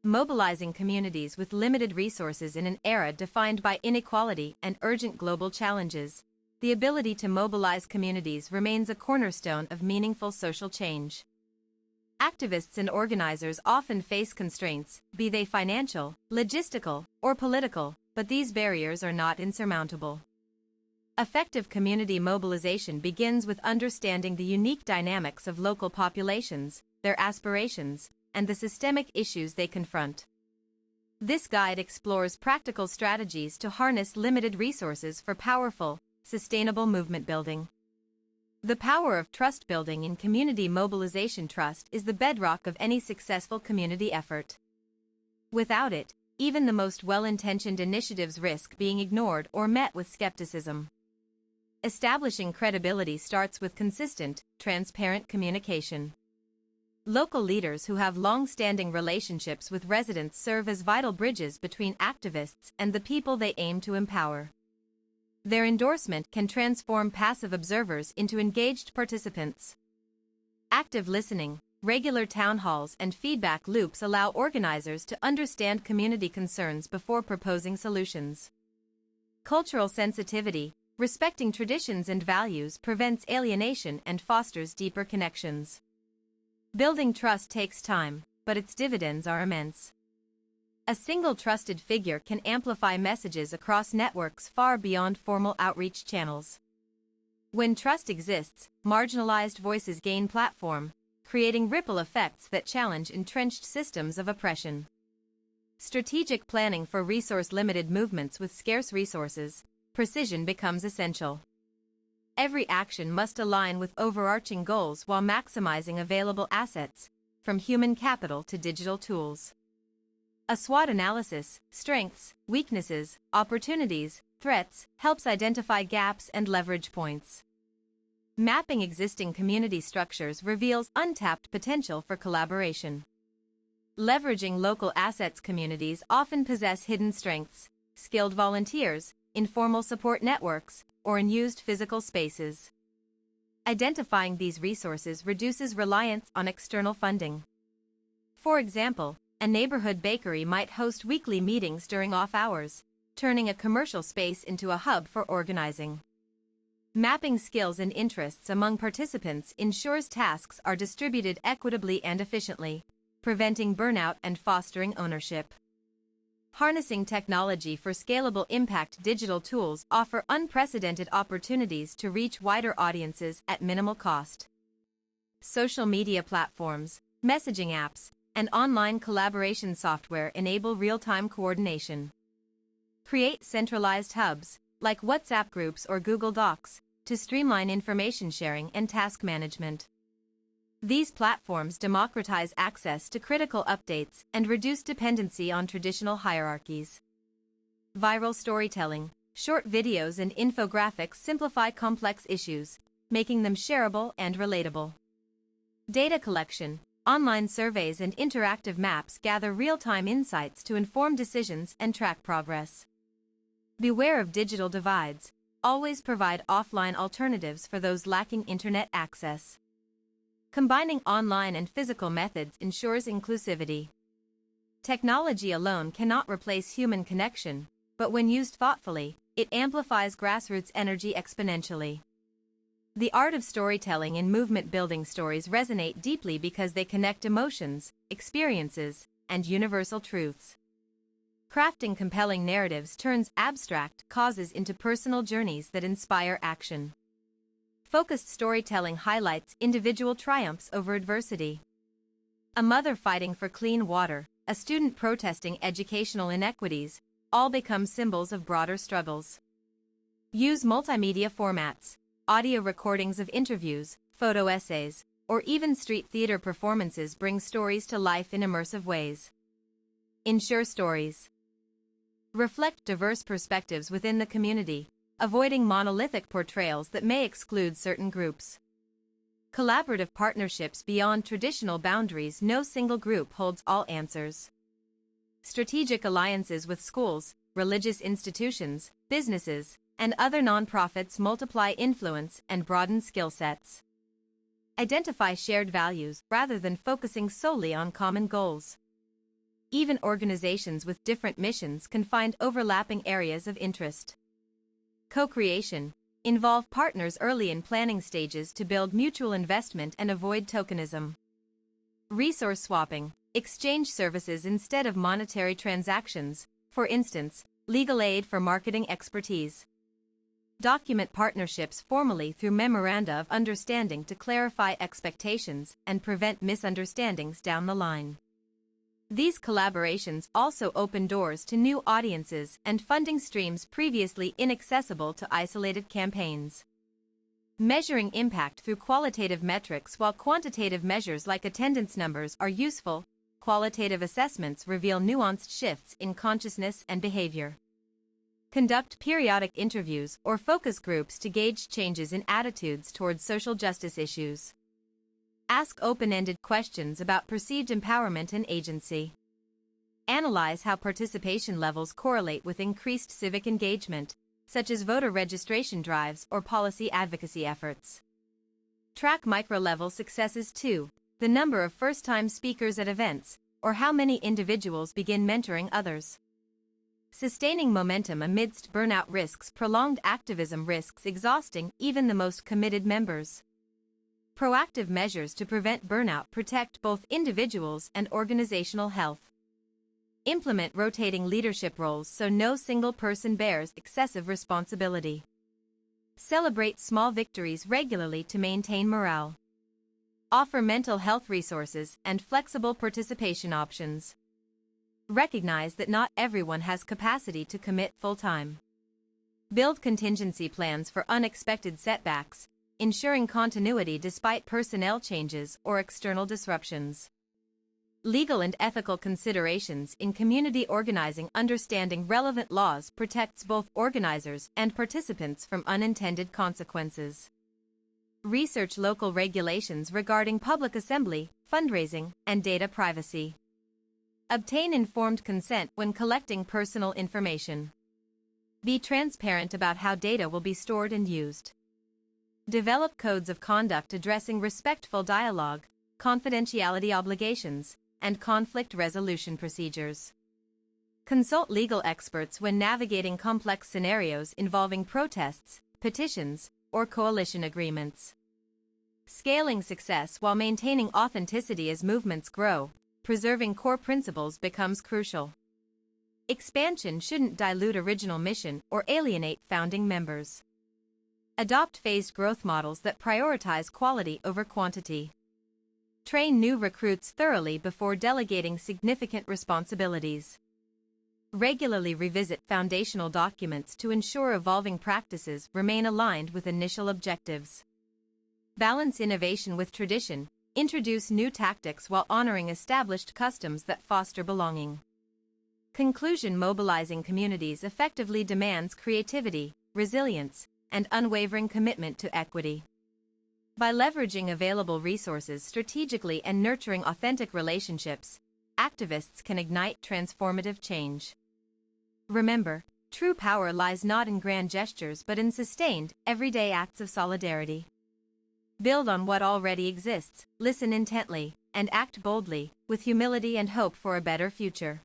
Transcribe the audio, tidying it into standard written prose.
Mobilizing communities with limited resources in an era defined by inequality and urgent global challenges, the ability to mobilize communities remains a cornerstone of meaningful social change. Activists and organizers often face constraints, be they financial, logistical, or political, but these barriers are not insurmountable. Effective community mobilization begins with understanding the unique dynamics of local populations, their aspirations, and the systemic issues they confront. This guide explores practical strategies to harness limited resources for powerful, sustainable movement building. The power of trust building in community mobilization. Trust is the bedrock of any successful community effort. Without it, even the most well-intentioned initiatives risk being ignored or met with skepticism. Establishing credibility starts with consistent, transparent communication. Local leaders who have long-standing relationships with residents serve as vital bridges between activists and the people they aim to empower. Their endorsement can transform passive observers into engaged participants. Active listening, regular town halls, and feedback loops allow organizers to understand community concerns before proposing solutions. Cultural sensitivity, respecting traditions and values, prevents alienation and fosters deeper connections. Building trust takes time, but its dividends are immense. A single trusted figure can amplify messages across networks far beyond formal outreach channels. When trust exists, marginalized voices gain platform, creating ripple effects that challenge entrenched systems of oppression. Strategic planning for resource-limited movements with scarce resources, precision becomes essential. Every action must align with overarching goals while maximizing available assets, from human capital to digital tools. A SWOT analysis, strengths, weaknesses, opportunities, threats, helps identify gaps and leverage points. Mapping existing community structures reveals untapped potential for collaboration. Leveraging local assets. Communities often possess hidden strengths, skilled volunteers, informal support networks, or unused physical spaces. Identifying these resources reduces reliance on external funding. For example, a neighborhood bakery might host weekly meetings during off hours, turning a commercial space into a hub for organizing. Mapping skills and interests among participants ensures tasks are distributed equitably and efficiently, preventing burnout and fostering ownership. Harnessing technology for scalable impact. Digital tools offer unprecedented opportunities to reach wider audiences at minimal cost. Social media platforms, messaging apps, and online collaboration software enable real-time coordination. Create centralized hubs, like WhatsApp groups or Google Docs, to streamline information sharing and task management. These platforms democratize access to critical updates and reduce dependency on traditional hierarchies. Viral storytelling, short videos and infographics simplify complex issues, making them shareable and relatable. Data collection, online surveys and interactive maps gather real-time insights to inform decisions and track progress. Beware of digital divides. Always provide offline alternatives for those lacking internet access. Combining online and physical methods ensures inclusivity. Technology alone cannot replace human connection, but when used thoughtfully, it amplifies grassroots energy exponentially. The art of storytelling in movement building. Stories resonate deeply because they connect emotions, experiences, and universal truths. Crafting compelling narratives turns abstract causes into personal journeys that inspire action. Focused storytelling highlights individual triumphs over adversity. A mother fighting for clean water, a student protesting educational inequities, all become symbols of broader struggles. Use multimedia formats, audio recordings of interviews, photo essays, or even street theater performances bring stories to life in immersive ways. Ensure stories reflect diverse perspectives within the community, avoiding monolithic portrayals that may exclude certain groups. Collaborative partnerships beyond traditional boundaries. No single group holds all answers. Strategic alliances with schools, religious institutions, businesses, and other nonprofits multiply influence and broaden skill sets. Identify shared values rather than focusing solely on common goals. even organizations with different missions can find overlapping areas of interest. Co-creation. Involve partners early in planning stages to build mutual investment and avoid tokenism. Resource swapping. Exchange services instead of monetary transactions, for instance, legal aid for marketing expertise. Document partnerships formally through memoranda of understanding to clarify expectations and prevent misunderstandings down the line. These collaborations also open doors to new audiences and funding streams previously inaccessible to isolated campaigns. Measuring impact through qualitative metrics. While quantitative measures like attendance numbers are useful, qualitative assessments reveal nuanced shifts in consciousness and behavior. Conduct periodic interviews or focus groups to gauge changes in attitudes towards social justice issues. Ask open-ended questions about perceived empowerment and agency. Analyze how participation levels correlate with increased civic engagement, such as voter registration drives or policy advocacy efforts. Track micro-level successes too, the number of first-time speakers at events, or how many individuals begin mentoring others. Sustaining momentum amidst burnout risks. Prolonged activism risks exhausting even the most committed members. Proactive measures to prevent burnout protect both individuals and organizational health. Implement rotating leadership roles so no single person bears excessive responsibility. Celebrate small victories regularly to maintain morale. Offer mental health resources and flexible participation options. Recognize that not everyone has capacity to commit full-time. Build contingency plans for unexpected setbacks, ensuring continuity despite personnel changes or external disruptions. Legal and ethical considerations in community organizing. Understanding relevant laws protects both organizers and participants from unintended consequences. Research local regulations regarding public assembly, fundraising, and data privacy. Obtain informed consent when collecting personal information. Be transparent about how data will be stored and used. Develop codes of conduct addressing respectful dialogue, confidentiality obligations, and conflict resolution procedures. Consult legal experts when navigating complex scenarios involving protests, petitions, or coalition agreements. Scaling success while maintaining authenticity. As movements grow, preserving core principles becomes crucial. Expansion shouldn't dilute original mission or alienate founding members. Adopt phased growth models that prioritize quality over quantity. Train new recruits thoroughly before delegating significant responsibilities. Regularly revisit foundational documents to ensure evolving practices remain aligned with initial objectives. Balance innovation with tradition. Introduce new tactics while honoring established customs that foster belonging. Conclusion. Mobilizing communities effectively demands creativity, resilience, and unwavering commitment to equity. By leveraging available resources strategically and nurturing authentic relationships, activists can ignite transformative change. Remember, true power lies not in grand gestures but in sustained, everyday acts of solidarity. Build on what already exists, listen intently, and act boldly, with humility and hope for a better future.